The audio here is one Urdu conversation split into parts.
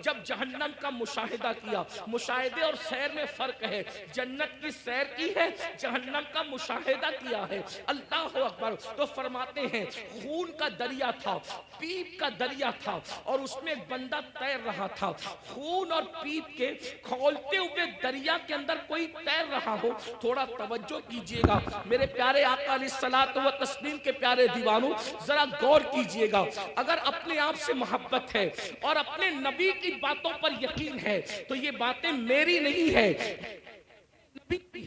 جب جہنم کا مشاہدہ کیا، مشاہدے اور سیر میں فرق ہے، جنت کی سیر کی ہے، جہنم کا مشاہدہ کیا ہے، اللہ اکبر۔ تو فرماتے ہیں خون کا دریا تھا، پیپ کا دریا تھا، اور اس میں ایک بندہ تیر رہا تھا۔ خون اور پیپ کے کھولتے ہوئے دریا کے اندر کوئی تیر رہا ہو، تھوڑا توجہ کیجئے گا میرے پیارے آقا علیہ الصلوۃ والتسلیم کے پیارے دیوانوں، ذرا غور کیجئے گا۔ اگر اپنے آپ سے محبت ہے اور اپنے نبی کی باتوں پر یقین ہے تو یہ باتیں میری نہیں ہے،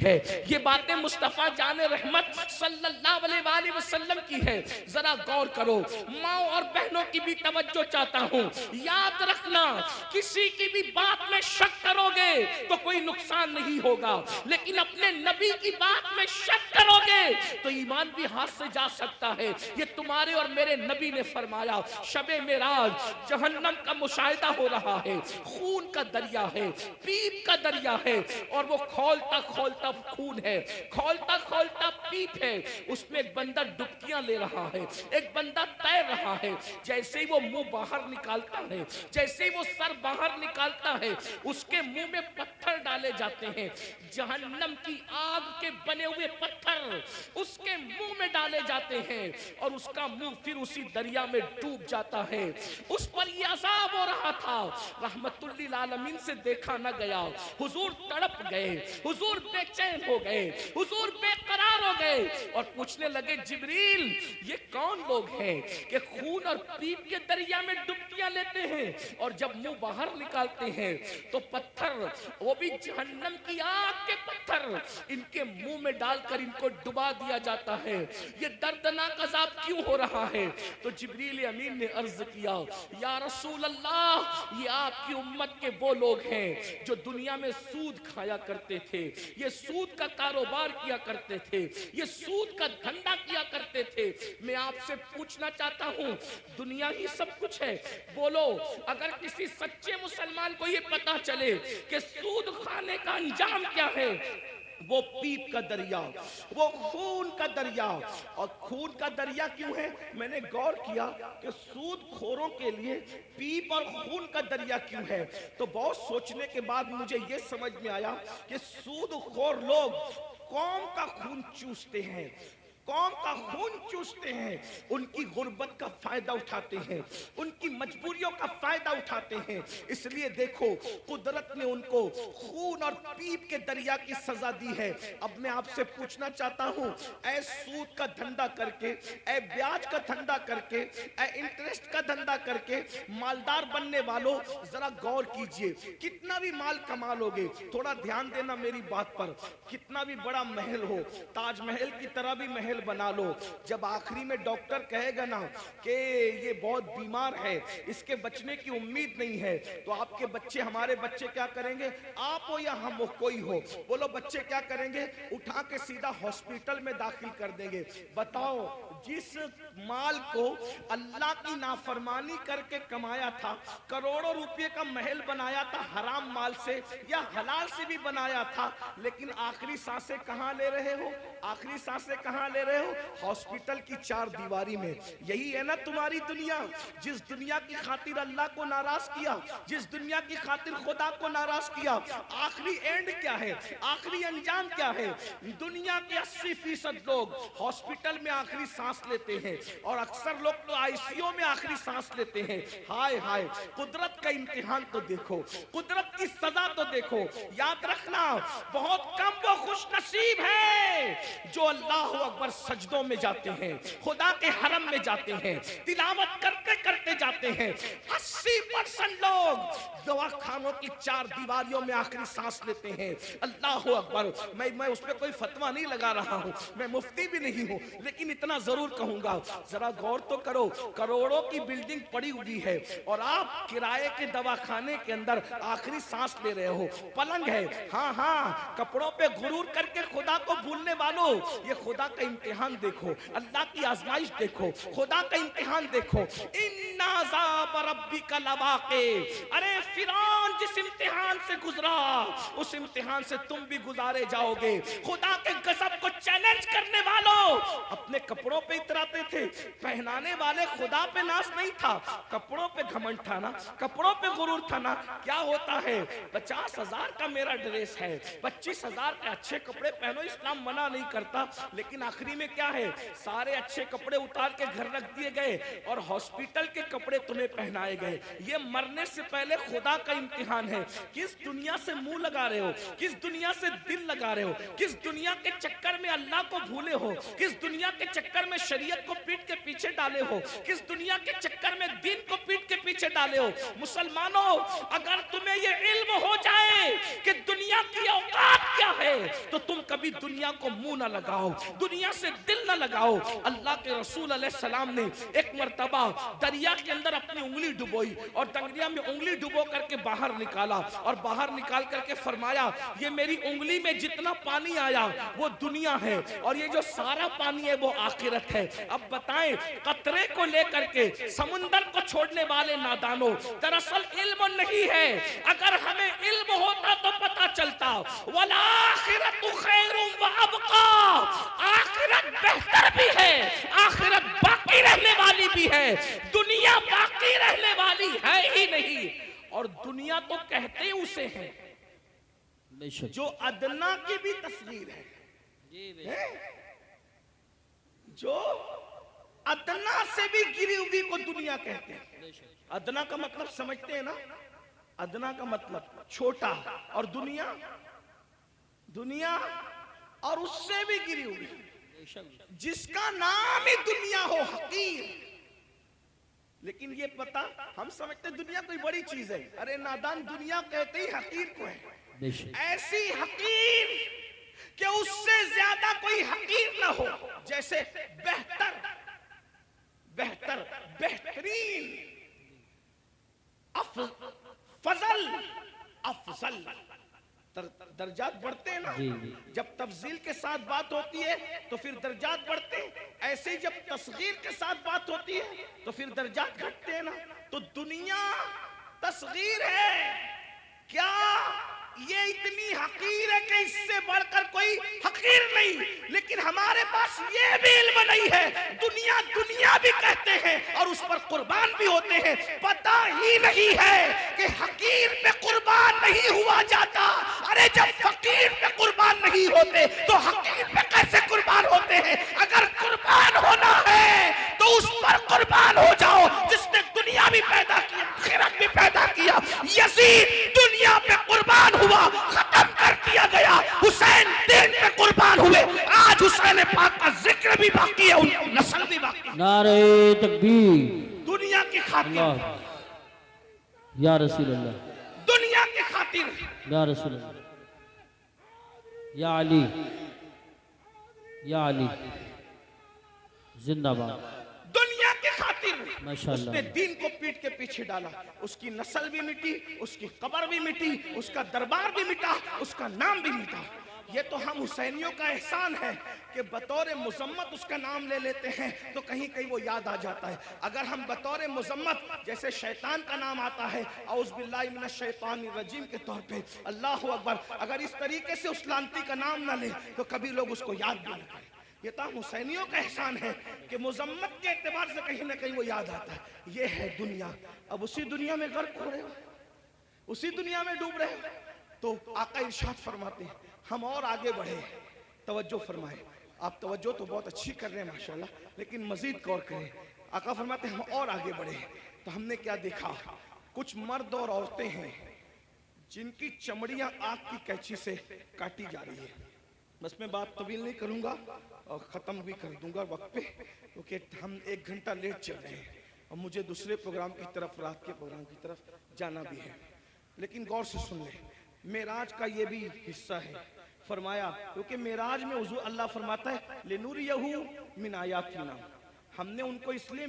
ہے یہ باتیں مصطفیٰ جان رحمت صلی اللہ علیہ وآلہ وسلم کی ہے۔ ذرا غور کرو، ماں اور بہنوں کی بھی توجہ چاہتا ہوں، یاد رکھنا کسی کی بھی بات میں شک کرو گے تو کوئی نقصان نہیں ہوگا، لیکن اپنے نبی کی بات میں شک کرو گے تو ایمان بھی ہاتھ سے جا سکتا ہے۔ یہ تمہارے اور میرے نبی نے فرمایا، شب معراج جہنم کا مشاہدہ ہو رہا ہے، خون کا دریا ہے، پیپ کا دریا ہے، اور وہ کھولتا کھولتا خون ہے، کھولتا کھولتا پیپ ہے، اس میں ایک بندہ ڈبکیاں لے رہا ہے، ایک بندہ تیر رہا ہے۔ جیسے ہی وہ منہ باہر نکالتا ہے، جیسے ہی وہ سر باہر نکالتا ہے، اس کے منہ میں پتھر ڈالے جاتے ہیں، جہنم کی آگ کے بنے ہوئے پتھر اس کے منہ میں ڈالے جاتے ہیں، اور اس کا منہ پھر اسی دریا میں ڈوب جاتا ہے۔ اس پر یہ عذاب ہو رہا تھا، رحمت للعالمین سے دیکھا نہ گیا، حضور تڑپ گئے، حضور بے چین ہو گئے، حضور بے قرار ہو گئے، اور پوچھنے لگے جبریل یہ کون لوگ ہیں کہ خون اور پیپ کے دریا میں ڈبکیاں لیتے ہیں، اور جب منہ باہر نکالتے ہیں تو پتھر، وہ بھی جہنم کی آگ کے پتھر، ان کے منہ میں ڈال کر ان کو ڈبا دیا جاتا ہے۔ یہ دردناک عذاب کیوں ہو رہا ہے؟ تو جبریل امین نے عرض کیا، یا رسول اللہ یہ آپ کی امت کے وہ لوگ ہیں جو دنیا میں سود کھایا کرتے تھے، یہ سود کا کاروبار کیا کرتے تھے، یہ سود کا دھندا کیا کرتے تھے۔ میں آپ سے پوچھنا چاہتا ہوں، دنیا ہی سب کچھ ہے؟ بولو، اگر کسی سچے مسلمان کو یہ پتا چلے کہ سود کھانے کا انجام کیا ہے، وہ پیپ کا دریا، وہ خون کا دریا۔ اور خون کا دریا کیوں ہے؟ میں نے غور کیا کہ سود خوروں کے لیے پیپ اور خون کا دریا کیوں ہے، تو بہت سوچنے کے بعد مجھے یہ سمجھ میں آیا کہ سود خور لوگ قوم کا خون چوستے ہیں، قوم کا خون چوستے ہیں، ان کی غربت کا فائدہ اٹھاتے ہیں، ان کی مجبوریوں کا فائدہ اٹھاتے ہیں۔ اس لیے دیکھو قدرت نے ان کو خون اور پیپ کے دریا کی سزا دی ہے۔ اب میں آپ سے پوچھنا چاہتا ہوں، اے سود کا دھندا کر کے، اے بیاج کا دھندا کر کے، اے انٹرسٹ کا دھندا کر کے مالدار بننے والوں، ذرا غور کیجئے، کتنا بھی مال کما لوگے، تھوڑا دھیان دینا میری بات پر، کتنا بھی بڑا محل ہو، تاج محل کی طرح بھی محل بنا لو، جب آخری میں ڈاکٹر کہے گا نا کہ یہ بہت بیمار ہے، اس کے بچنے کی امید نہیں ہے، تو آپ کے بچے، ہمارے بچے کیا کریں گے؟ آپ ہو یا ہم ہو، کوئی ہو، بولو بچے کیا کریں گے؟ اٹھا کے سیدھا ہاسپیٹل میں داخل کر دیں گے۔ بتاؤ، جس مال کو اللہ کی نافرمانی کر کے کمایا تھا، کروڑوں روپے کا محل بنایا تھا حرام مال سے یا حلال سے بھی بنایا تھا، لیکن آخری سانسیں کہاں لے رہے ہو؟ آخری سانسیں کہاں لے رہے ہو؟ ہاسپیٹل کی چار دیواری میں۔ یہی ہے نا تمہاری دنیا، جس دنیا کی خاطر اللہ کو ناراض کیا، جس دنیا کی خاطر خدا کو ناراض کیا، آخری اینڈ کیا ہے؟ آخری انجام کیا ہے؟ دنیا کے 80% لوگ ہاسپیٹل میں آخری سانس لیتے ہیں، اور اکثر لوگ تو آئی سی یو میں آخری سانس لیتے ہیں۔ ہائے ہائے، قدرت کا امتحان تو دیکھو، قدرت کی سزا تو دیکھو۔ یاد رکھنا، بہت کم وہ خوش نصیب ہے جو اللہ اکبر سجدوں میں جاتے ہیں، خدا کے حرم میں جاتے ہیں، تلاوت کرتے کرتے جاتے ہیں۔ 80% لوگ دواخانوں کی چار دیواریوں میں آخری سانس لیتے ہیں۔ اللہ اکبر۔ میں اس پہ کوئی فتویٰ نہیں لگا رہا ہوں، میں مفتی بھی نہیں ہوں، لیکن اتنا ضرور کہوں گا، ذرا غور تو کرو، کروڑوں کی بلڈنگ پڑی ہوئی ہے اور آپ کرائے کے دواخانے کے اندر آخری سانس لے رہے ہو۔ پلنگ ہے، ہاں ہاں، کپڑوں پہ غرور کر کے خدا کو بھولنے والوں، یہ خدا کا امتحان دیکھو، اللہ کی آزمائش دیکھو، خدا کا امتحان دیکھو۔ اِنَّ عَذَابَ رَبِّكَ لَوَاقِعٌ، ارے فرعون جس امتحان سے گزرا اس امتحان سے تم بھی گزارے جاؤ گے. خدا کے غضب کو چیلنج کرنے والوں اپنے کپڑوں پہ اتراتے تھے, پہنانے والے خدا پہ ناز نہیں تھا, کپڑوں پہ گھمنڈ تھا نا, کپڑوں پہ غرور تھا نا. کیا ہوتا ہے 50,000 کا میرا ڈریس ہے, 25,000 کے اچھے کپڑے پہنو, اسلام منع نہیں کرتا, لیکن آخری میں کیا ہے سارے اچھے کپڑے اتار کے گھر رکھ دیے گئے اور ہاسپٹل کے کپڑے تمہیں پہنائے گئے. یہ مرنے سے پہلے خدا کا امتحان ہے. کس دنیا سے منہ لگا رہے ہو, کس دنیا سے دل لگا رہے ہو, کس دنیا کے چکر میں اللہ کو بھولے ہو, کس دنیا کے چکر میں شریعت کو پیٹ کے پیچھے ڈالے ہو, کس دنیا کے چکر میں دین کو پیٹ کے پیچھے ڈالے ہو. مسلمانوں اگر تمہیں یہ علم ہو جائے کہ دنیا کی اوقات کیا ہے تو تم کبھی دنیا کو منہ نہ لگاؤ, دنیا سے دل نہ لگاؤ. اللہ کے رسول علیہ السلام نے ایک مرتبہ دریا کے اندر اپنی انگلی ڈبوئی اور دریا میں انگلی ڈبو کر کے باہر نکالا اور باہر نکال کر کے فرمایا یہ میری انگلی میں جتنا پانی آیا وہ دنیا ہے اور یہ جو سارا پانی ہے وہ آخرت ہے. اب بتائیں قطرے کو لے کر کے سمندر کو چھوڑنے والے نادانوں, دراصل علم نہیں ہے. اگر ہمیں علم ہوتا تو پتا چلتا وَالْآخِرَةُ خَيْرٌ وَأَبْقَىٰ, آخرت بہتر بھی ہے, آخرت باقی رہنے والی بھی ہے, دنیا باقی رہنے والی ہے ہی نہیں. اور دنیا تو کہتے اسے ہیں جو ادنا کی بھی تصغیر ہے, جو ادنا سے بھی گری ہوئی کو دنیا کہتے ہیں. ادنا کا مطلب سمجھتے ہیں نا, ادنا کا مطلب چھوٹا, اور دنیا دنیا اور اس سے بھی گری ہوئی, جس کا نام ہی دنیا ہو حقیر. لیکن یہ پتا ہم سمجھتے دنیا کوئی بڑی چیز ہے, ارے نادان دنیا کہتے ہی حقیر کو ہے. ایسی حقیر کہ اس سے زیادہ کوئی حقیر نہ ہو, جیسے بہتر بہتر بہترین فضل افضل. درجات بڑھتے ہیں نا, جب تفضیل کے ساتھ بات ہوتی ہے تو پھر درجات بڑھتے ہیں, ایسے ہی جب تصغیر کے ساتھ بات ہوتی ہے تو پھر درجات گھٹتے ہیں نا. تو دنیا تصغیر ہے, کیا یہ اتنی حقیر ہے کہ اس سے بڑھ کر کوئی حقیر نہیں, لیکن ہمارے پاس یہ بھی علم نہیں ہے. دنیا دنیا بھی کہتے ہیں اور اس پر قربان بھی ہوتے ہیں, پتہ ہی نہیں ہے کہ حقیر پہ قربان نہیں ہوا جاتا. ارے جب فقیر پہ قربان نہیں ہوتے تو حقیر پہ کیسے قربان ہوتے ہیں؟ اگر قربان ہونا ہے تو اس پر قربان ہو جاؤ جس نے دنیا بھی پیدا کیا, آخرت بھی پیدا کیا. یزید دنیا پہ قربان ہوا, ختم کر دیا گیا. حسین دین پہ قربان ہوئے, آج حسین پاک کا ذکر بھی باقی ہے, ان کی نسل بھی باقی ہے. نعرہ تکبیر, دنیا کی خاطر, یا رسول اللہ, دنیا کی خاطر, یا رسول اللہ, یا علی, یا علی زندہ باد. دنیا کی خاطر اس نے دین کو پیٹ کے پیچھے ڈالا. اس کی نسل بھی مٹی, اس کی قبر بھی مٹی, اس کا دربار بھی مٹا, اس کا نام بھی مٹا. یہ تو ہم حسینیوں کا احسان ہے کہ بطور مذمت اس کا نام لے لیتے ہیں تو کہیں کہیں وہ یاد آ جاتا ہے. اگر ہم بطور مذمت جیسے شیطان کا نام آتا ہے اعوذ باللہ من الشیطان الرجیم کے طور پہ, اللہ اکبر, اگر اس طریقے سے اس لانتی کا نام نہ لے تو کبھی لوگ اس کو یاد نہ کریں. یہ تو ہم حسینیوں کا احسان ہے کہ مذمت کے اعتبار سے کہیں نہ کہیں وہ یاد آتا ہے. یہ ہے دنیا. اب اسی دنیا میں غرق ہو رہے ہو, اسی دنیا میں ڈوب رہے ہو. تو آقا ارشاد فرماتے ہیں ہم اور آگے بڑھے, توجہ فرمائیں. آپ توجہ تو بہت اچھی کر رہے ہیں ماشاءاللہ, لیکن مزید غور کریں. آقا فرماتے ہیں ہم اور آگے بڑھے تو ہم نے کیا دیکھا, کچھ مرد اور عورتیں ہیں جن کی چمڑیاں آگ کی کینچی سے کاٹی جا رہی ہے. بس میں بات طویل نہیں کروں گا اور ختم بھی کر دوں گا وقت پہ, کیونکہ ہم 1 گھنٹہ لیٹ چل رہے ہیں اور مجھے دوسرے پروگرام کی طرف, رات کے پروگرام کی طرف جانا بھی ہے. لیکن غور سے سن لیں, معراج کا یہ بھی حصہ ہے. فرمایا کیونکہ معراج میں حضور اللہ فرماتا ہے لِنُرِيَهُ مِنْ آیَاتِنَا, ہم نے ان کو اس لیے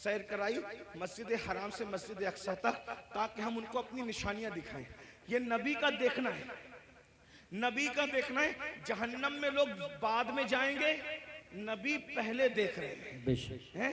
سیر کرائی مسجد حرام سے مسجد اقصی تک تاکہ ہم ان کو اپنی نشانیاں دکھائیں. یہ نبی کا دیکھنا ہے, نبی کا دیکھنا ہے. جہنم میں لوگ بعد میں جائیں گے, نبی پہلے دیکھ رہے ہیں.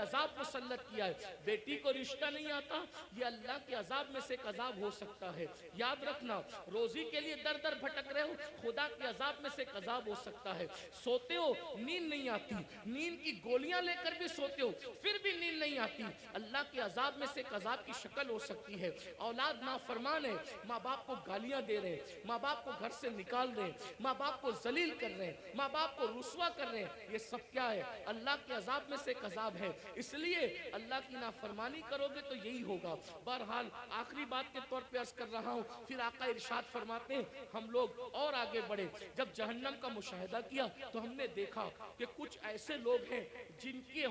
عذاب مسلط کیا ہے. بیٹی کو رشتہ نہیں آتا، یہ اللہ کے عذاب میں سے ایک عذاب ہو سکتا ہے. یاد رکھنا، روزی کے لیے در در بھٹک رہے ہو، خدا کے عذاب میں سے ایک عذاب ہو سکتا ہے. سوتے ہو نیند نہیں آتی، نیند کی گولیاں لے کر بھی سوتے ہو پھر بھی نیند نہیں آتی، اللہ کے عذاب میں سے ایک عذاب کی شکل ہو سکتی ہے. اولاد نافرمان ہے، ماں باپ کو گالیاں دے رہے ہیں، ماں باپ کو گھر سے نکال رہے ہیں، ماں باپ کو ذلیل کر رہے ہیں، ماں باپ کو رسوا کر رہے ہیں. یہ سب کیا ہے؟ اللہ کے عذاب میں سے ایک عذاب ہے. اس لیے اللہ کی نافرمانی کرو گے تو یہی ہوگا. بہرحال آخری بات کے طور پہ عرض کر رہا ہوں، پھر آقا ارشاد فرماتے ہیں ہم لوگ اور آگے بڑھے. جب جہنم کا مشاہدہ کیا تو ہم نے دیکھا کہ کچھ ایسے لوگ ہیں جن کے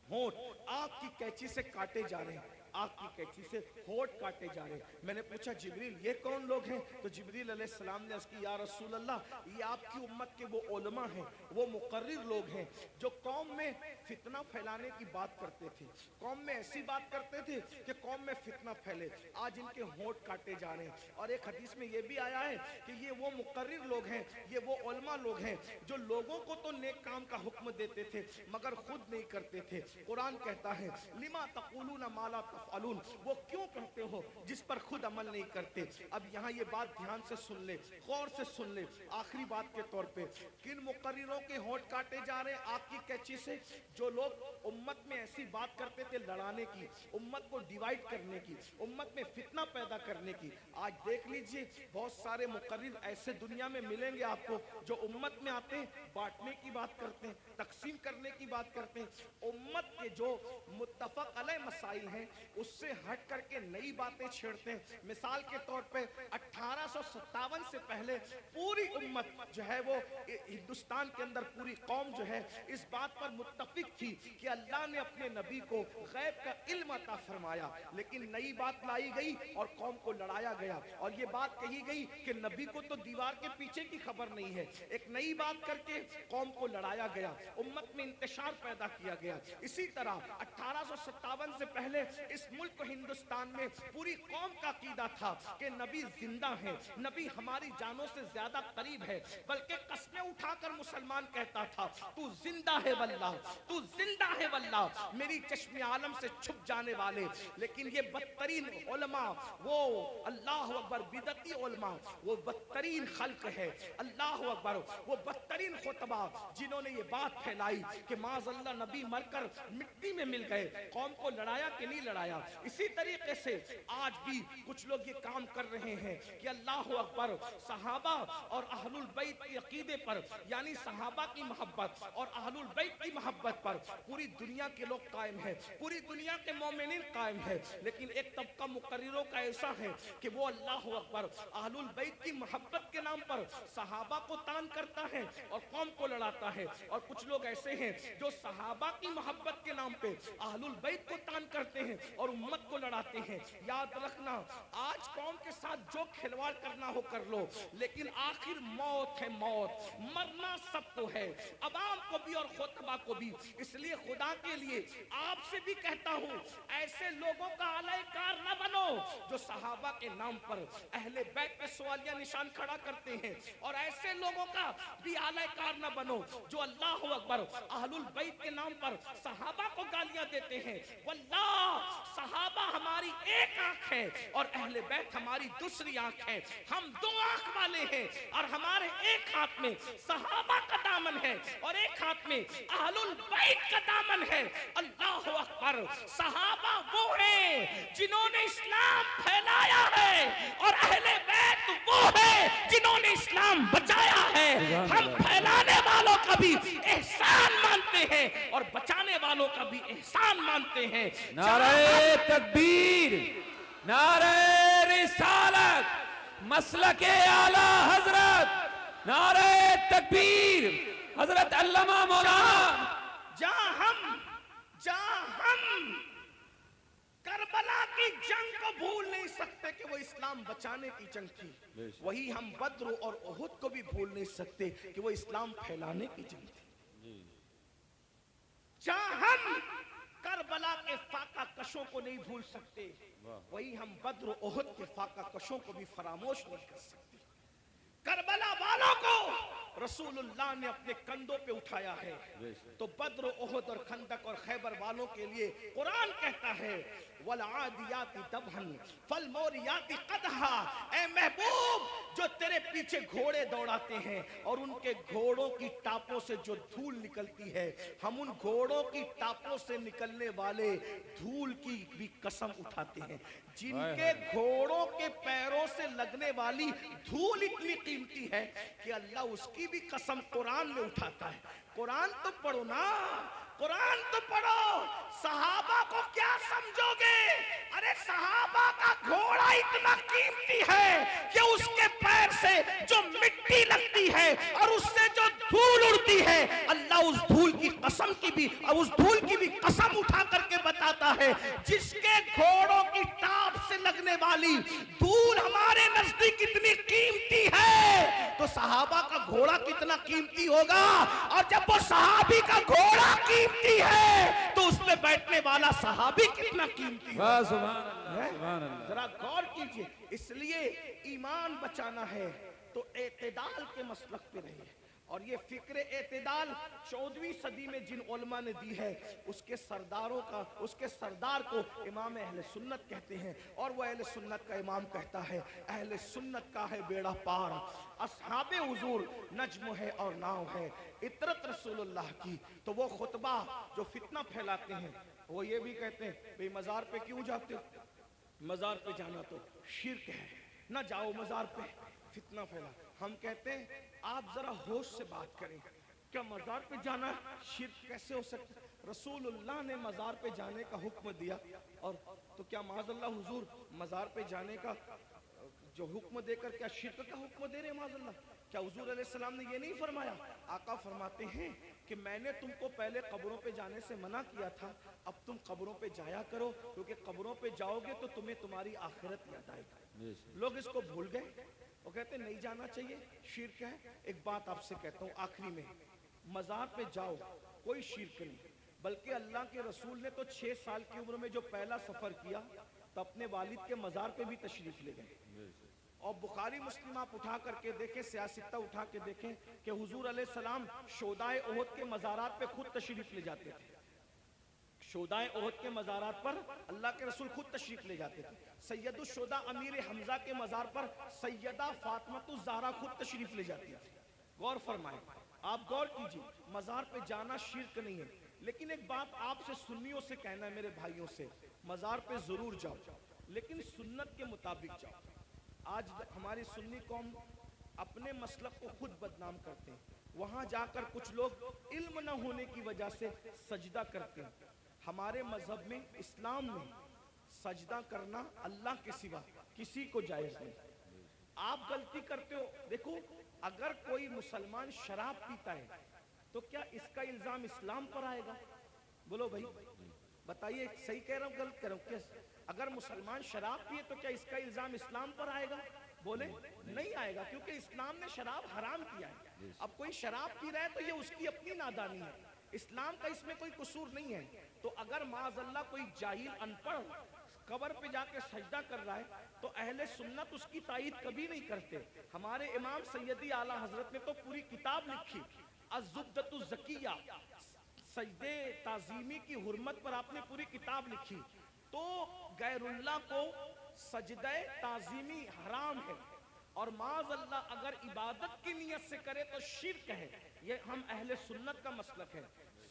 ہونٹ آگ کی کینچی سے کاٹے جا رہے ہیں، آگ کی کینچی سے ہونٹ کاٹے جا رہے ہیں. میں نے پوچھا جبریل یہ کون لوگ ہیں؟ تو جبریل علیہ السلام نے عرض کی یا رسول اللہ یہ آپ کی امت کے وہ علماء ہیں، وہ مقرر لوگ ہیں جو قوم میں فتنہ پھیلانے کی بات کرتے تھے، قوم میں ایسی بات کرتے تھے کہ قوم میں فتنہ پھیلے. آج ان کے ہونٹ کاٹے جا رہے ہیں. اور ایک حدیث میں یہ بھی آیا ہے کہ یہ وہ مقرر لوگ ہیں، یہ وہ علماء لوگ ہیں جو لوگوں کو تو نیک کام کا حکم دیتے تھے مگر خود نہیں کرتے تھے. قرآن کہتا ہے لما تقولون ما لا تفعلون، وہ کیوں کہتے ہو جس پر خود عمل نہیں کرتے. اب یہاں یہ بات دھیان سے سن لے، غور سے سن لے. آخری بات کے طور پہ کن مقرروں کے ہونٹ کاٹے جا رہے ہیں آگ کی کینچی سے؟ جو لوگ امت میں ایسی بات کرتے تھے لڑانے کی، امت کو ڈیوائیڈ کرنے کی، امت میں فتنہ پیدا کرنے کی. آج دیکھ لیجئے بہت سارے مقرر ایسے دنیا میں ملیں گے آپ کو جو امت میں آتے ہیں بانٹنے کی بات کرتے ہیں، تقسیم کرنے کی بات کرتے ہیں. امت کے جو متفق علیہ مسائل ہیں اس سے ہٹ کر کے نئی باتیں چھیڑتے ہیں. مثال کے طور پہ 1857 سے پہلے پوری امت جو ہے وہ ہندوستان کے اندر پوری قوم جو ہے اس بات پر متفق تھی کہ اللہ نے اپنے نبی کو غیب کا علم عطا فرمایا، لیکن نئی بات لائی گئی اور قوم کو لڑایا گیا اور یہ بات کہی گئی کہ نبی کو تو دیوار کے پیچھے کی خبر نہیں ہے. ایک نئی بات کر کے قوم کو لڑایا گیا، امت میں انتشار پیدا کیا گیا. اسی طرح 1857 سے پہلے اس ملک ہندوستان میں پوری قوم کا عقیدہ تھا کہ نبی زندہ ہے، نبی ہماری جانوں سے زیادہ قریب ہے، بلکہ قسمیں اٹھا کر مسلمان کہتا تھا تو زندہ ہے واللہ، تو زندہ ہے واللہ، میری چشم عالم سے چھپ جانے والے. لیکن یہ بدترین علماء، وہ اللہ اکبر بدعتی علماء، وہ بدترین خلق ہے، اللہ اکبر، وہ بدترین خطبہ جنہوں نے یہ بات پھیلائی کہ معاذ اللہ نبی مر کر مٹی میں مل گئے. قوم کو لڑایا کہ نہیں لڑایا؟ اسی طریقے سے آج بھی کچھ لوگ یہ کام کر رہے ہیں کہ اللہ اکبر صحابہ اور اہل البیت کی عقیدے پر، یعنی صحابہ کی محبت اور اہل البیت کی محبت پر پوری دنیا کے لوگ قائم ہیں، پوری دنیا کے مومنین قائم ہیں. لیکن ایک طبقہ مقرروں کا ایسا ہے کہ وہ اللہ اکبر اہل البیت کی محبت کے نام پر صحابہ کو تان کرتا ہے اور قوم کو لڑاتا ہے. اور کچھ لوگ ایسے ہیں جو صحابہ کی محبت کے نام پہ اہل البیت کو تان کرتے ہیں اور امت کو لڑاتے ہیں. یاد رکھنا آج قوم کے ساتھ جو کھلواڑ کرنا ہو کر لو، لیکن آخر موت ہے، موت، مرنا سب کو ہے، عوام کو بھی اور خطبہ کو بھی. اس لیے خدا کے لیے آپ سے بھی کہتا ہوں ایسے لوگوں کا اعلی کار نہ بنو جو صحابہ کے نام پر اہل بیت پہ سوالیہ نشان کھڑا کرتے ہیں، اور ایسے لوگوں کا بھی اعلی کار نہ بنو جو اللہ اکبر اہل البیت کے نام پر صحابہ کو گالیاں دیتے ہیں. واللہ صحابہ ہماری ایک آنکھ ہے اور اہل بیت ہماری دوسری آنکھ ہے. ہم دو آنکھ والے ہیں اور ہمارے ایک ہاتھ میں صحابہ کا دامن ہے اور ایک ہاتھ میں اہل البیت کا دامن ہے. اللہ اکبر، صحابہ وہ ہیں جنہوں نے اسلام پھیلایا ہے اور اہل بیت وہ ہیں جنہوں نے اسلام بچایا ہے. ہم پھیلانے والوں کا بھی احسان مانتے ہیں اور بچانے والوں کا بھی احسان مانتے ہیں. نعرہ تکبیر، نعرہ رسالت، مسلک اعلی حضرت، نعرہ تکبیر، حضرت علامہ مولانا. جہاں ہم کربلا کی جنگ کو بھول نہیں سکتے کہ وہ اسلام بچانے کی جنگ تھی، وہی ہم بدر اور احد کو بھی بھول نہیں سکتے کہ وہ اسلام پھیلانے کی جنگ تھی. جہاں ہم کربلا کے فاقہ کشوں کو نہیں بھول سکتے، وہی ہم بدر و احد کے فاقہ کشوں کو بھی فراموش نہیں کر سکتے. کربلا والوں کو رسول اللہ نے اپنے کندھوں پہ اٹھایا ہے. تو بدر و احد اور خندق اور خیبر والوں کے لیے قرآن کہتا ہے وَالْعَادِيَاتِ دَبْحًا فَالْمُورِيَاتِ قَدْحًا. اے محبوب جو تیرے پیچھے گھوڑے دوڑاتے ہیں اور ان کے گھوڑوں کی ٹاپوں سے جو دھول نکلتی ہے، ہم ان گھوڑوں کی ٹاپوں سے نکلنے والے دھول کی بھی قسم اٹھاتے ہیں. جن کے گھوڑوں کے پیروں سے لگنے والی دھول اتنی قیمتی ہے کہ اللہ اس کی بھی قسم قرآن میں اٹھاتا ہے. قرآن تو پڑھو نا، قرآن تو پڑھو. صحابہ کو کیا سمجھو گے؟ ارے صحابہ کا گھوڑا اتنا قیمتی ہے کہ اس کے پیر سے جو مٹی لگتی ہے اور اس سے جو دھول اڑتی ہے، اللہ اس دھول کی قسم کی بھی اور اس دھول کی بھی قسم اٹھا کر کے بتاتا ہے جس کے گھوڑوں کی ٹاپ سے لگنے والی دھول ہمارے نزدیک اتنی قیمتی ہے تو صحابہ کا گھوڑا کتنا قیمتی ہوگا. اور جب وہ صحابی کا گھوڑا قیمتی ہے تو اس میں بیٹھنے والا صحابی کتنا قیمتی ہے. سبحان اللہ سبحان اللہ. ذرا غور کیجئے. اس لیے ایمان بچانا ہے تو اعتدال کے مسلک پہ رہیے. اور یہ فکر اعتدال 14ویں صدی میں جن علماء نے دی ہے اس کے سردار کو امام اہل سنت کہتے ہیں. اور وہ اہل سنت کا امام کہتا ہے اہل سنت کا ہے بیڑا پار، اصحاب حضور نجم ہے اور ناؤ ہے، اطرت رسول اللہ کی. تو وہ خطبہ جو فتنہ پھیلاتے ہیں وہ یہ بھی کہتے ہیں بھئی مزار پہ کیوں جاتے ہو؟ مزار پہ جانا تو شرک ہے، نہ جاؤ مزار پہ، فتنہ پھیلا. ہم کہتے ہیں آپ ذرا ہوش سے بات کریں. کیا مزار پہ جانا شرک کیسے ہو سکتا؟ رسول اللہ نے مزار پہ جانے کا حکم دیا. اور تو کیا معاذ اللہ حضور مزار پہ جانے کا جو حکم دے کر کیا شرک کا حکم دے رہے معاذ اللہ؟ کیا حضور علیہ السلام نے یہ نہیں فرمایا؟ آقا فرماتے ہیں کہ میں نے تم کو پہلے قبروں پہ جانے سے منع کیا تھا، اب تم قبروں پہ جایا کرو کیونکہ قبروں پہ جاؤ گے تو تمہیں تمہاری آخرت یاد آئے گی. لوگ اس کو بھول گئے، وہ کہتے ہیں نہیں جانا چاہیے، شرک ہے. ایک بات آپ سے کہتا ہوں آخری میں، مزار پہ جاؤ کوئی شرک نہیں، بلکہ اللہ کے رسول نے تو 6 سال کی عمر میں جو پہلا سفر کیا تو اپنے والد کے مزار پہ بھی تشریف لے گئے. اور بخاری مسلم آپ اٹھا کر کے دیکھیں، سیاستہ اٹھا کے دیکھیں کہ حضور علیہ السلام شہدائے احد کے مزارات پہ خود تشریف لے جاتے تھے. شہدائے احد کے مزارات پر اللہ کے رسول خود تشریف لے جاتے تھے. سید الشہداء امیر حمزہ کے مزار پر سیدہ فاطمہ الزہرا خود تشریف لے جاتی تھی. غور فرمائیں، آپ غور کیجئے، مزار پہ جانا شرک نہیں ہے. لیکن ایک بات آپ سے سنیوں سے کہنا ہے، میرے بھائیوں سے، مزار پہ ضرور جاؤ لیکن سنت کے مطابق جاؤ. آج ہماری سنی قوم اپنے مسلک کو خود بدنام کرتے ہیں. وہاں جا کر کچھ لوگ علم نہ ہونے کی وجہ سے سجدہ کرتے ہیں. ہمارے مذہب میں، اسلام میں سجدہ کرنا اللہ کے سوا کسی کو جائز نہیں. آپ غلطی کرتے ہو. دیکھو اگر کوئی مسلمان شراب پیتا ہے تو کیا اس کا الزام اسلام پر آئے گا؟ بولو بھائی بتائیے، صحیح کہہ رہا ہوں غلط کہہ رہا ہوں؟ اگر مسلمان شراب پیے تو کیا اس کا الزام اسلام پر آئے گا؟ بولے نہیں آئے گا، کیونکہ اسلام نے شراب حرام کیا ہے. اب کوئی شراب پی رہا ہے تو یہ اس کی اپنی نادانی ہے، اسلام کا اس میں کوئی قصور نہیں ہے. تو اگر معاذ اللہ کوئی جاہل ان پڑھ قبر پہ جا کے سجدہ کر رہا ہے تو اہل سنت اس کی تائید کبھی نہیں کرتے. ہمارے امام سیدی اعلیٰ حضرت نے تو پوری کتاب لکھی الزبدۃ الزکیہ، سجدے تعظیمی کی حرمت پر آپ نے پوری کتاب لکھی. تو غیر اللہ کو سجدہ تعظیمی حرام ہے، اور معاذ اللہ اگر عبادت کی نیت سے کرے تو شرک ہے. یہ ہم اہل سنت کا مسلک ہے.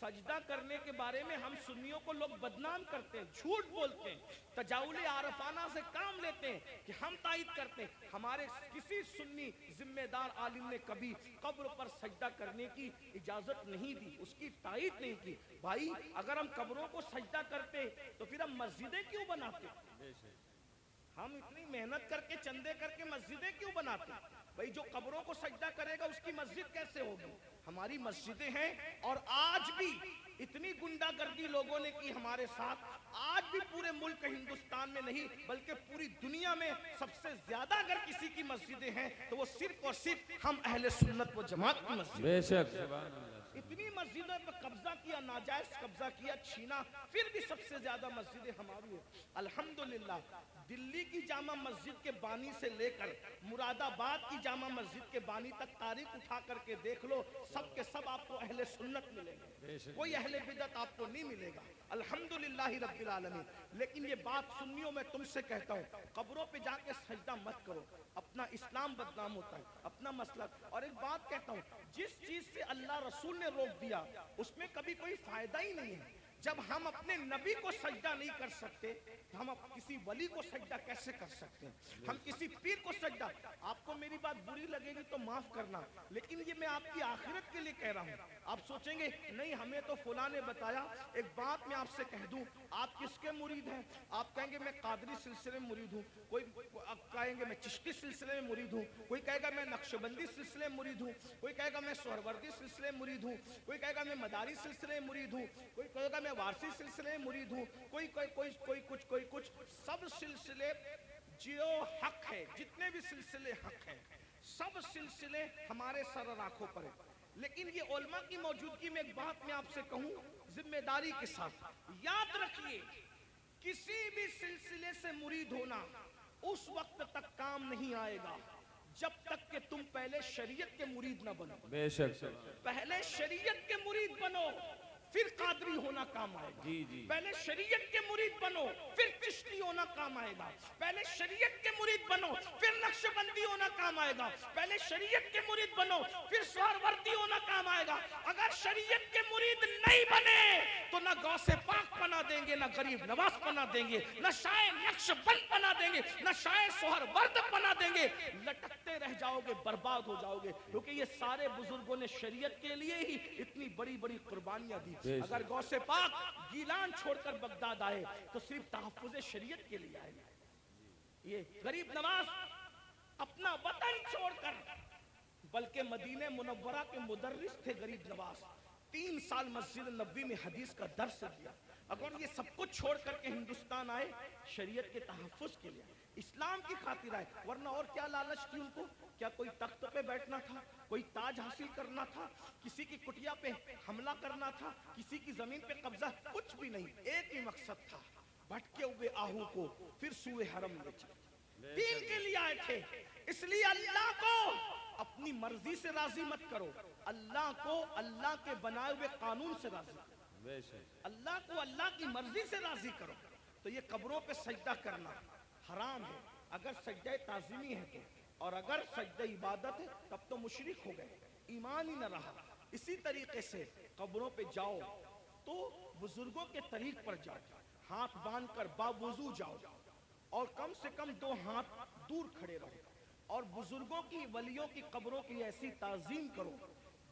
سجدہ کرنے کے بارے میں ہم سنیوں کو لوگ بدنام کرتے ہیں، جھوٹ بولتے ہیں، تجاول عارفانہ سے کام لیتے ہیں کہ ہم تائید کرتے ہیں. ہمارے کسی سنی ذمہ دار عالم نے کبھی قبر پر سجدہ کرنے کی اجازت نہیں دی، اس کی تائید نہیں کی. بھائی اگر ہم قبروں کو سجدہ کرتے تو پھر ہم مسجدیں کیوں بناتے؟ ہم اتنی محنت کر کے چندے کر کے مسجدیں کیوں بناتے؟ بھائی جو قبروں کو سجدہ کرے گا اس کی مسجد کیسے ہوگی؟ ہماری مسجدیں ہیں. اور آج بھی اتنی گنڈا گردی لوگوں نے کی ہمارے ساتھ، آج بھی پورے ملک ہندوستان میں نہیں بلکہ پوری دنیا میں سب سے زیادہ اگر کسی کی مسجدیں ہیں تو وہ صرف اور صرف ہم اہل سنت و جماعت کی مسجد. بے شک. اتنی مسجدوں پر قبضہ کیا، ناجائز قبضہ کیا، چھینا، پھر بھی سب سے زیادہ مسجدیں ہماری ہیں الحمدللہ۔ دلی کی جامع مسجد کے بانی سے لے کر مراد آباد کی جامع مسجد کے بانی تک تاریخ اٹھا کر کے دیکھ لو، سب کے سب آپ کو اہل سنت ملیں گے، کوئی اہل بدعت آپ کو نہیں ملے گا الحمدللہ رب العالمین۔ لیکن یہ بات سنیوں میں تم سے کہتا ہوں، قبروں پہ جا کے سجدہ مت کرو، اپنا اسلام بدنام ہوتا ہے، اپنا مسلک۔ اور ایک بات کہتا ہوں، جس چیز سے اللہ رسول نے روک دیا اس میں کبھی کوئی فائدہ ہی نہیں ہے۔ جب ہم اپنے نبی کو سجدہ نہیں کر سکتے تو ہم کسی ولی کو سجدہ کیسے کر سکتے ہیں؟ ہم کسی پیر کو سجدہ، آپ کو میری بات بری لگے گی تو معاف کرنا، لیکن یہ میں آپ کی آخرت کے لیے کہہ رہا ہوں۔ آپ سوچیں گے نہیں ہمیں تو فلاں نے بتایا، ایک بات میں آپ سے کہہ دوں، آپ کس کے مرید ہیں؟ آپ کہیں گے میں قادری سلسلے میں مرید ہوں، کوئی کہیں گے میں چشتی سلسلے میں مرید ہوں، کوئی کہے گا میں نقشبندی سلسلے میں مرید ہوں، کوئی کہے گا میں سہروردی سلسلے میں مرید ہوں، کوئی کہے گا میں مداری سلسلے میں مرید ہوں، کوئی کہے گا میں وارسی سلسلے میں مرید ہوں، کوئی کچھ۔ سب سلسلے جو حق ہے، جتنے بھی سلسلے حق ہیں، سب سلسلے ہمارے سر اور آنکھوں پر ہیں۔ لیکن یہ علماء کی موجودگی میں ایک بات میں آپ سے کہوں ذمہ داری کے ساتھ، یاد رکھیے کسی بھی سلسلے سے مرید ہونا اس وقت تک کام نہیں آئے گا جب تک کہ تم پہلے شریعت کے مرید نہ بنو۔ بے شک پہلے شریعت کے مرید بنو، پھر قادری ہونا کام آئے گا۔ پہلے شریعت کے مرید بنو، پھر چشتی ہونا کام آئے گا۔ پہلے شریعت کے مرید بنو، پھر نقشبندی ہونا کام آئے گا۔ پہلے شریعت کے مرید بنو، پھر سہروردی ہونا کام آئے گا۔ اگر شریعت کے مرید نہیں بنے تو نہ غوث پاک بنا دیں گے، نہ غریب نواز بنا دیں گے، نہ شاہ نقشبند بنا دیں گے، نہ شاہ سہرورد بنا دیں گے، لٹکتے رہ جاؤ گے، برباد ہو جاؤ گے، کیونکہ یہ سارے بزرگوں نے شریعت کے لیے ہی اتنی بڑی بڑی قربانیاں دی۔ اگر غوث پاک گیلان چھوڑ کر بغداد آئے تو صرف تحفظ شریعت کے لیے آئے۔ یہ غریب نواز اپنا وطن چھوڑ کر، بلکہ مدینہ منورہ کے مدرس تھے غریب نواز، 3 سال مسجد نبوی میں حدیث کا درس دیا۔ اگر یہ سب کچھ چھوڑ کر کے ہندوستان آئے شریعت کے تحفظ کے لیے، اسلام کی خاطر آئے، ورنہ اور کیا لالچ تھی ان کو؟ کیا کوئی تخت پہ بیٹھنا تھا، کوئی تاج حاصل کرنا تھا، کسی کی کٹیا پہ حملہ کرنا تھا، کسی کی زمین پہ قبضہ؟ کچھ بھی نہیں، ایک ہی مقصد تھا، بھٹکے ہوئے آہو کو پھر سوئے حرم لے چلے۔ دین کے لیے آئے تھے، اس لیے اللہ کو اپنی مرضی سے راضی مت کرو، اللہ کو اللہ کے بنائے ہوئے قانون سے راضی کرو، اللہ کو اللہ کی مرضی سے راضی کرو۔ تو یہ قبروں پہ سجدہ کرنا حرام ہے، اگر سجدہ تعظیمی ہے تو، اور اگر سجدہ عبادت ہے تب تو مشرک ہو گئے، ایمان ہی نہ رہا۔ اسی طریقے سے قبروں پہ جاؤ تو بزرگوں کے طریق پر جاؤ، ہاتھ باندھ کر باوضو جاؤ، اور کم سے کم 2 ہاتھ دور کھڑے رہو، اور بزرگوں کی ولیوں کی قبروں کی ایسی تعظیم کرو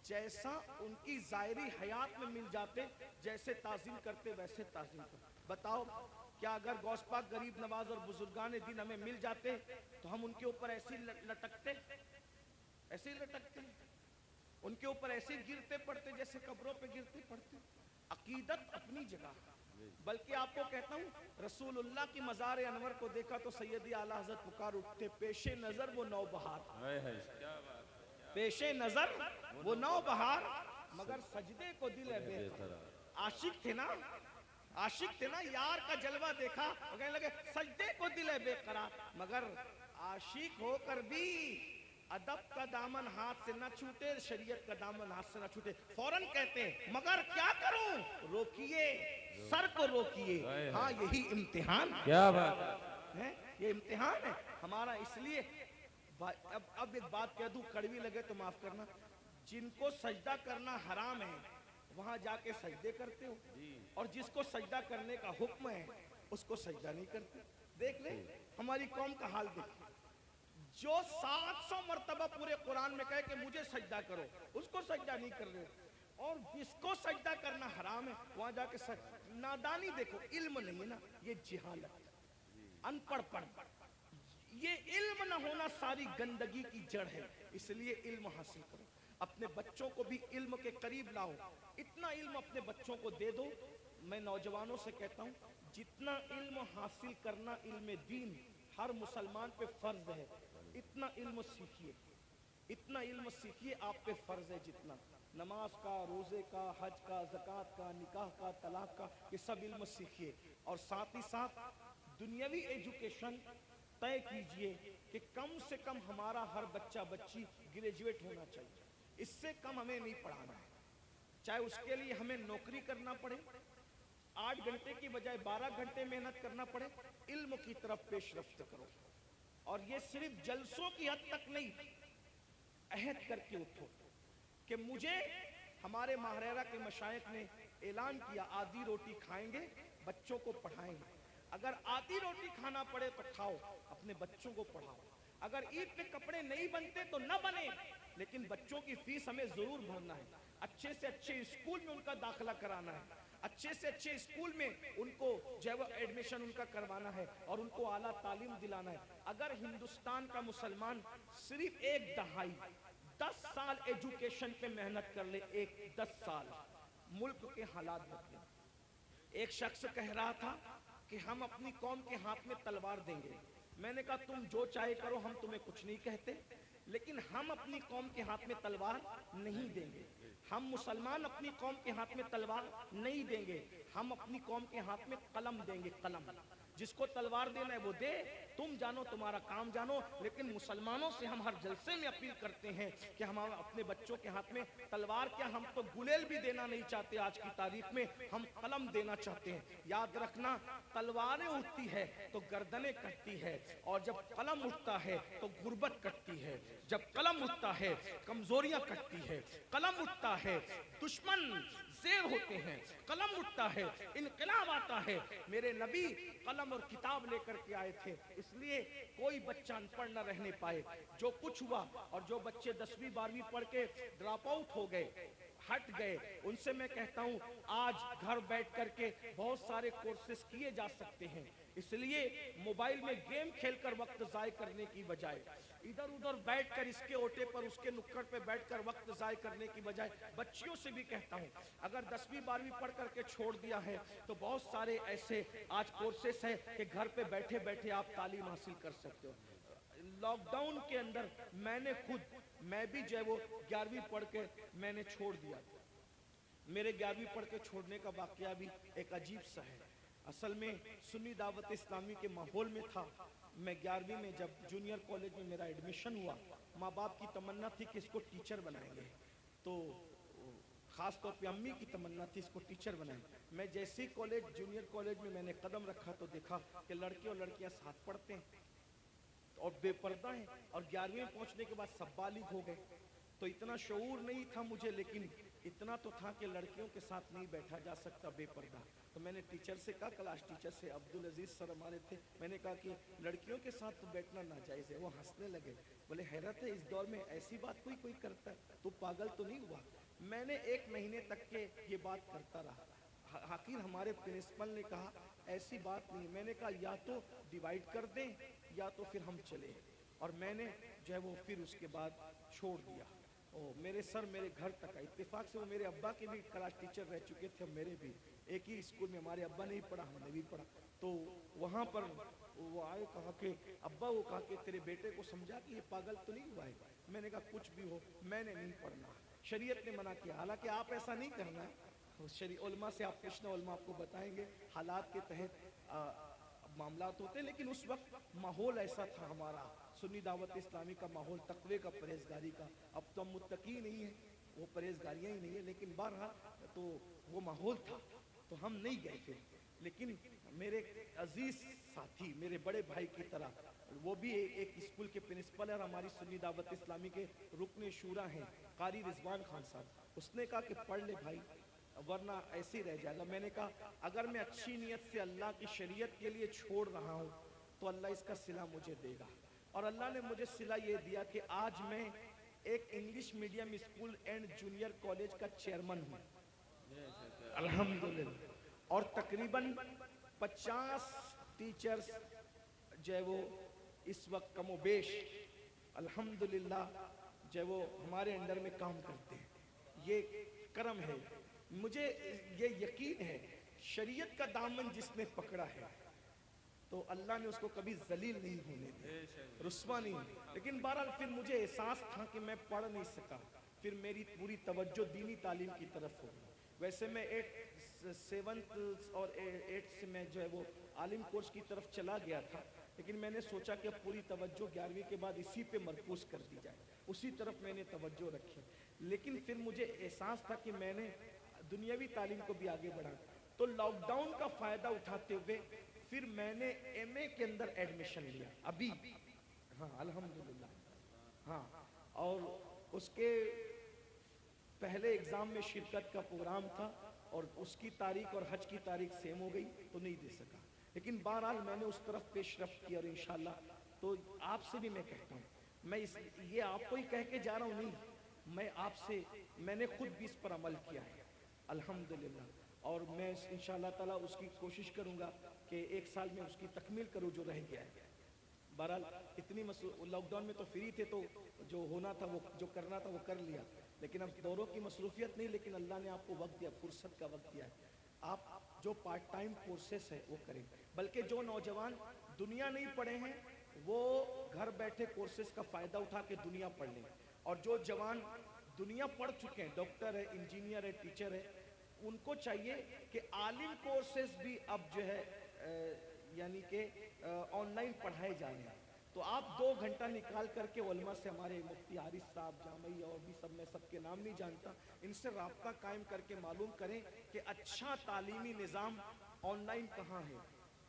جیسا ان کی ظاہری حیات میں مل جاتے، جیسے تعظیم کرتے ویسے تعظیم کرو۔ بتاؤ کیا اگر غوث پاک غریب نواز اور بزرگان دین ہمیں مل جاتے تو ہم ان کے اوپر ایسے لٹکتے، ایسے لٹکتے، ان کے اوپر ایسے گرتے پڑتے جیسے قبروں پہ گرتے پڑتے؟ عقیدت اپنی جگہ، بلکہ آپ کو کہتا ہوں رسول اللہ کی مزار انور کو دیکھا تو سیدی اعلیٰ حضرت پکار اٹھتے، پیش نظر وہ نو بہار، پیش نظر وہ نو بہار، مگر سجدے کو دل ہے بے قرار۔ عاشق تھے نا، عاشق تھے نا، یار کا جلوہ دیکھا وہ کہنے لگے سجدے کو دل ہے بے قرار، مگر عاشق ہو کر بھی ادب کا دامن ہاتھ سے نہ چھوٹے، شریعت کا دامن ہاتھ سے نہ چھوٹے، فوراً کہتے ہیں مگر کیا کروں؟ روکیے، سر کو روکیے، ہاں یہی امتحان کیا بات ہے، یہ امتحان ہے ہمارا۔ اس لیے اب ایک بات کہہ دوں، کڑوی لگے تو معاف کرنا، جن کو سجدہ کرنا حرام ہے وہاں جا کے سجدے کرتے ہو، اور جس کو سجدہ کرنے کا حکم ہے اس کو سجدہ نہیں کرتے۔ دیکھ لیں ہماری قوم کا حال دیکھ، جو 700 مرتبہ پورے قرآن میں کہے کہ مجھے سجدہ کرو اس کو سجدہ نہیں کر رہے، اور جس کو سجدہ کرنا حرام ہے وہاں جا کے نادانی دیکھو، علم نہیں ہے نا، یہ جہالت، ان پڑھ پڑھ، یہ علم نہ ہونا ساری گندگی کی جڑ ہے۔ اس لیے علم حاصل کرو، اپنے بچوں کو بھی علم کے قریب لاؤ، اتنا علم اپنے بچوں کو دے دو۔ میں نوجوانوں سے کہتا ہوں جتنا علم حاصل کرنا علم دین ہر مسلمان پہ فرض ہے، اتنا علم سیکھیے، اتنا علم سیکھیے، آپ پہ فرض ہے جتنا۔ نماز کا، روزے کا، حج کا، زکوٰۃ کا، نکاح کا، طلاق کا، یہ سب علم سیکھیے، اور ساتھ ہی ساتھ دنیاوی ایجوکیشن طے کیجئے کہ کم سے کم ہمارا ہر بچہ بچی گریجویٹ ہونا چاہیے، اس سے کم ہمیں نہیں پڑھانا ہے، چاہے اس کے لیے ہمیں نوکری کرنا پڑے، 8 گھنٹے کی بجائے 12 گھنٹے محنت کرنا پڑے، علم کی طرف پیش رفت کرو، اور یہ صرف جلسوں کی حد تک نہیں، عہد کر کے اٹھو کہ مجھے ہمارے ماہرہ کے مشائخ نے اعلان کیا آدھی روٹی کھائیں گے، بچوں کو پڑھائیں گے، اگر آدھی روٹی کھانا پڑے تو کھاؤ، اپنے بچوں کو پڑھاؤ، اگر عید پہ کپڑے نہیں بنتے تو نہ بنے، لیکن بچوں کی فیس ہمیں ضرور بھرنا ہے، اچھے سے اچھے اسکول میں ان کا داخلہ کرانا ہے، اچھے سے اچھے اسکول میں ان کو جو ہے ایڈمیشن ان کا کروانا ہے، اور ان کو اعلیٰ تعلیم دلانا ہے۔ اگر ہندوستان کا مسلمان صرف 1 دہائی 10 سال ایجوکیشن پہ محنت کر لے، 10 سال، ملک کے حالات بدلیں۔ ایک شخص کہہ رہا تھا کہ ہم اپنی قوم کے ہاتھ میں تلوار دیں گے، میں نے کہا تم جو چاہے کرو، ہم تمہیں کچھ نہیں کہتے، لیکن ہم اپنی قوم کے ہاتھ میں تلوار نہیں دیں گے، ہم مسلمان اپنی قوم کے ہاتھ میں تلوار نہیں دیں گے، ہم اپنی قوم کے ہاتھ میں قلم دیں گے، قلم، جس کو تلوار دینا ہے وہ دے، تم جانو تمہارا کام جانو، لیکن مسلمانوں سے ہم ہر جلسے میں اپیل کرتے ہیں کہ ہم اپنے بچوں کے ہاتھ میں تلوار کیا، ہم تو گلیل بھی دینا نہیں چاہتے، آج کی تاریخ میں ہم قلم دینا چاہتے ہیں۔ یاد رکھنا، تلواریں اٹھتی ہے تو گردنیں کٹتی ہے، اور جب قلم اٹھتا ہے تو غربت کٹتی ہے، جب قلم اٹھتا ہے کمزوریاں کٹتی ہے، قلم اٹھتا ہے دشمن زیر ہوتے ہیں، قلم اٹھتا ہے انقلاب آتا ہے۔ میرے نبی قلم اور کتاب لے کر کے آئے تھے، اس لیے کوئی بچہ ان پڑھ نہ رہنے پائے۔ جو کچھ ہوا، اور جو بچے 10ویں 12ویں پڑھ کے ڈراپ آؤٹ ہو گئے، ہٹ گئے، ان سے میں کہتا ہوں آج گھر بیٹھ کر کے بہت سارے کورسز کیے جا سکتے ہیں، اس لیے موبائل میں گیم کھیل کر وقت ضائع کرنے کی بجائے، ادھر ادھر بیٹھ کر اس کے اوٹے پر اس کے نکڑ پہ بیٹھ کر وقت ضائع کرنے کی بجائے، بچیوں سے بھی کہتا ہوں اگر 10ویں 12ویں پڑھ کر کے چھوڑ دیا ہے تو بہت سارے ایسے آج کورسز ہیں کہ گھر پہ بیٹھے بیٹھے آپ تعلیم حاصل کر سکتے ہو۔ لاک ڈاؤن کے اندر میں بھی جو ہے وہ 11ویں پڑھ کے میں نے چھوڑ دیا، میرے 11ویں پڑھ کے چھوڑنے کا واقعہ بھی ایک عجیب سا ہے۔ اصل میں سنی دعوت اسلامی کے ماحول میں تھا، میں 11ویں میں جب جونیئر کالج میں میرا ایڈمیشن ہوا، ماں باپ کی تمنا تھی کہ اس کو ٹیچر بنائیں گے، تو خاص طور پہ امی کی تمنا تھی اس کو ٹیچر بنائیں۔ میں جیسے ہی جونیئر کالج میں نے قدم رکھا تو دیکھا کہ لڑکے اور لڑکیاں ساتھ پڑھتے ہیں اور بے پردہ ہیں، اور 11ویں پہنچنے کے بعد سب بالغ ہو گئے، تو اتنا شعور نہیں تھا مجھے، لیکن اتنا تو تھا کہ لڑکیوں کے ساتھ نہیں بیٹھا جا سکتا بے پردہ۔ تو میں نے ٹیچر سے کہا، کلاس ٹیچر سے، عبدالعزیز سر ہمارے تھے، میں نے کہا کہ لڑکیوں کے ساتھ تو بیٹھنا ناجائز ہے۔ وہ ہنسنے لگے، بولے حیرت ہے اس دور میں ایسی بات کوئی کرتا ہے، تو پاگل تو نہیں ہوا؟ میں نے 1 مہینے تک کے یہ بات کرتا رہا، آخر ہمارے پرنسپل نے کہا ایسی بات نہیں، میں نے کہا یا تو ڈیوائیڈ کر دیں یا تو پھر ہم چلے، اور میں نے جو ہے وہ پھر اس کے بعد چھوڑ دیا۔ میرے سر میرے گھر تک آئے، اتفاق سے وہ میرے ابا کے بھی کلاس ٹیچر رہ چکے تھے، میرے بھی ایک ہی اسکول میں، ہمارے ابا نے بھی پڑھا ہم نے بھی پڑھا، تو وہاں پر وہ آئے، کہا کہ ابا، وہ کہا کہ تیرے بیٹے کو سمجھا کہ یہ پاگل تو نہیں ہوا ہے؟ میں نے کہا کچھ بھی ہو میں نے نہیں پڑھنا، شریعت نے منع کیا، حالانکہ آپ ایسا نہیں کرنا ہے، علماء سے آپ پوچھنا، علماء آپ کو بتائیں گے حالات کے تحت معاملات ہوتے ہیں، لیکن اس وقت ماحول ایسا تھا ہمارا سنی دعوت اسلامی کا ماحول، تقوی کا، پرہیزگاری کا۔ اب تو ہم متقی نہیں ہیں، وہ پرہیزگاریاں ہی نہیں ہیں، لیکن بہرحال تو وہ ماحول تھا تو ہم نہیں گئے تھے۔ لیکن میرے عزیز ساتھی، میرے بڑے بھائی کی طرح، وہ بھی ایک اسکول کے پرنسپل ہے اور ہماری سنی دعوت اسلامی کے رکن شورا ہیں، قاری رضوان خان صاحب، اس نے کہا کہ پڑھ لے بھائی ورنہ ایسے ہی رہ جائے گا۔ میں نے کہا اگر میں اچھی نیت سے اللہ کی شریعت کے لیے چھوڑ رہا ہوں تو اللہ اس کا صلہ مجھے دے گا، اور اللہ نے مجھے صلہ یہ دیا کہ آج میں ایک English medium school and junior college کا چیئرمن ہوں الحمدللہ، اور تقریباً 50 ٹیچرز جو ہے وہ اس وقت کم و بیش الحمدللہ جو ہے وہ ہمارے انڈر میں کام کرتے ہیں۔ یہ کرم ہے، مجھے یہ یقین ہے شریعت کا دامن جس نے پکڑا ہے تو اللہ نے اس کو کبھی ذلیل نہیں ہونے دیا، رسوا نہیں ہونے۔ لیکن بہرحال پھر مجھے احساس تھا کہ میں پڑھ نہیں سکا، پھر میری پوری توجہ دینی تعلیم کی طرف ہو گئی۔ ویسے میں 7th اور 8th سے میں جو ہے وہ عالم کورس کی طرف چلا گیا تھا، لیکن میں نے سوچا کہ پوری توجہ 11ویں کے بعد اسی پہ مرکوز کر دی جائے، اسی طرف میں نے توجہ رکھی۔ لیکن پھر مجھے احساس تھا کہ میں نے دنیاوی تعلیم کو بھی آگے بڑھا، تو لاک ڈاؤن کا فائدہ اٹھاتے ہوئے پھر میں نے ایم اے کے اندر ایڈمیشن لیا ابھی، ہاں الحمدللہ، ہاں، اور اس کے پہلے اگزام میں شرکت کا پروگرام تھا اور اس کی تاریخ اور حج کی تاریخ سیم ہو گئی تو نہیں دے سکا، لیکن بہرحال میں نے اس طرف پیش رفت کی، اور انشاءاللہ تو آپ سے بھی میں کہتا ہوں، میں یہ آپ کو ہی کہہ کے جا رہا ہوں، نہیں، میں آپ سے، میں نے خود بھی اس پر عمل کیا ہے الحمدللہ، اور میں انشاءاللہ تعالیٰ اس کی کوشش کروں گا کہ 1 سال میں اس کی تکمیل کروں جو رہ گیا ہے۔ بہرحال اتنی لاک ڈاؤن میں تو فری تھے، تو جو ہونا تھا وہ جو کرنا تھا وہ کر لیا، لیکن اب دوروں کی مصروفیت نہیں، لیکن اللہ نے آپ کو وقت دیا، فرصت کا وقت دیا ہے، آپ جو پارٹ ٹائم کورسز ہے وہ کریں، بلکہ جو نوجوان دنیا نہیں پڑھے ہیں وہ گھر بیٹھے کورسز کا فائدہ اٹھا کے دنیا پڑھ لیں، اور جو جوان دنیا پڑھ چکے ہیں، ڈاکٹر ہے، انجینئر ہے، ٹیچر ہے، ان کو چاہیے کہ عالم کورسز بھی اب جو ہے یعنی کہ آن لائن پڑھائے جائیں، تو آپ 2 گھنٹہ نکال کر کے علماء سے، ہمارے مفتی حارث صاحب جامعی اور بھی سب، میں سب کے نام نہیں جانتا، ان سے رابطہ قائم کر کے معلوم کریں کہ اچھا تعلیمی نظام آن لائن کہاں ہے،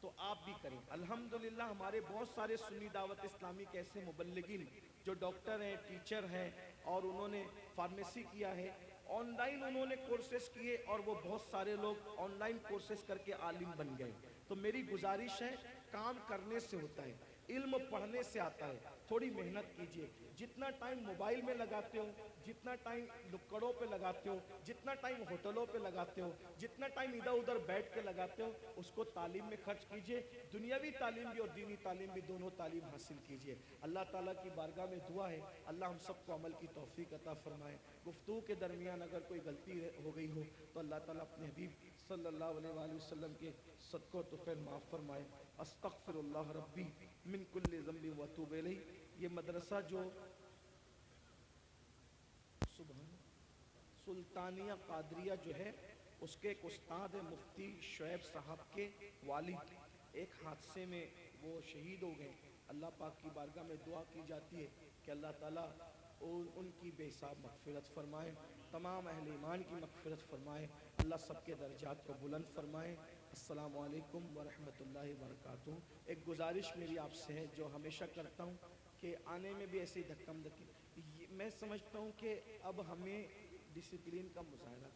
تو آپ بھی کریں۔ الحمدللہ ہمارے بہت سارے سنی دعوت اسلامی کے ایسے مبلغین جو ڈاکٹر ہیں، ٹیچر ہیں، اور انہوں نے فارمیسی کیا ہے، آن لائن انہوں نے کورسز کیے، اور وہ بہت سارے لوگ آن لائن کورسز کر کے عالم بن گئے۔ تو میری گزارش ہے، کام کرنے سے ہوتا ہے، علم پڑھنے سے آتا ہے، تھوڑی محنت کیجئے، جتنا ٹائم موبائل میں لگاتے ہو، جتنا ٹائم نکڑوں پہ لگاتے ہو، جتنا ٹائم ہوٹلوں پہ لگاتے ہو، جتنا ٹائم ادھر ادھر بیٹھ کے لگاتے ہو، اس کو تعلیم میں خرچ کیجئے، دنیاوی تعلیم بھی اور دینی تعلیم بھی، دونوں تعلیم حاصل کیجئے۔ اللہ تعالیٰ کی بارگاہ میں دعا ہے، اللہ ہم سب کو عمل کی توفیق عطا فرمائے۔ گفتگو کے درمیان اگر کوئی غلطی ہو گئی ہو تو اللہ تعالیٰ اپنے حبیب صلی اللہ علیہ وآلہ وسلم کے صدقہ و طفیل معاف فرمائے۔ استغفر اللہ ربی من کل ذنب و اتوب الیہ۔ یہ مدرسہ جو سلطانیہ قادریہ جو ہے، اس کے ایک استاد ہے مفتی شعیب صاحب کے والد، ایک حادثے میں وہ شہید ہو گئے۔ اللہ پاک کی بارگاہ میں دعا کی جاتی ہے کہ اللہ تعالیٰ ان کی بے حساب مغفرت فرمائے، تمام اہل ایمان کی مغفرت فرمائے، اللہ سب کے درجات کو بلند فرمائے۔ السلام علیکم ورحمۃ اللہ وبرکاتہ۔ ایک گزارش میری آپ سے ہے جو ہمیشہ کرتا ہوں کہ آنے میں بھی ایسے ہی دھکم دھکی، میں سمجھتا ہوں کہ اب ہمیں ڈسپلین کا مظاہرہ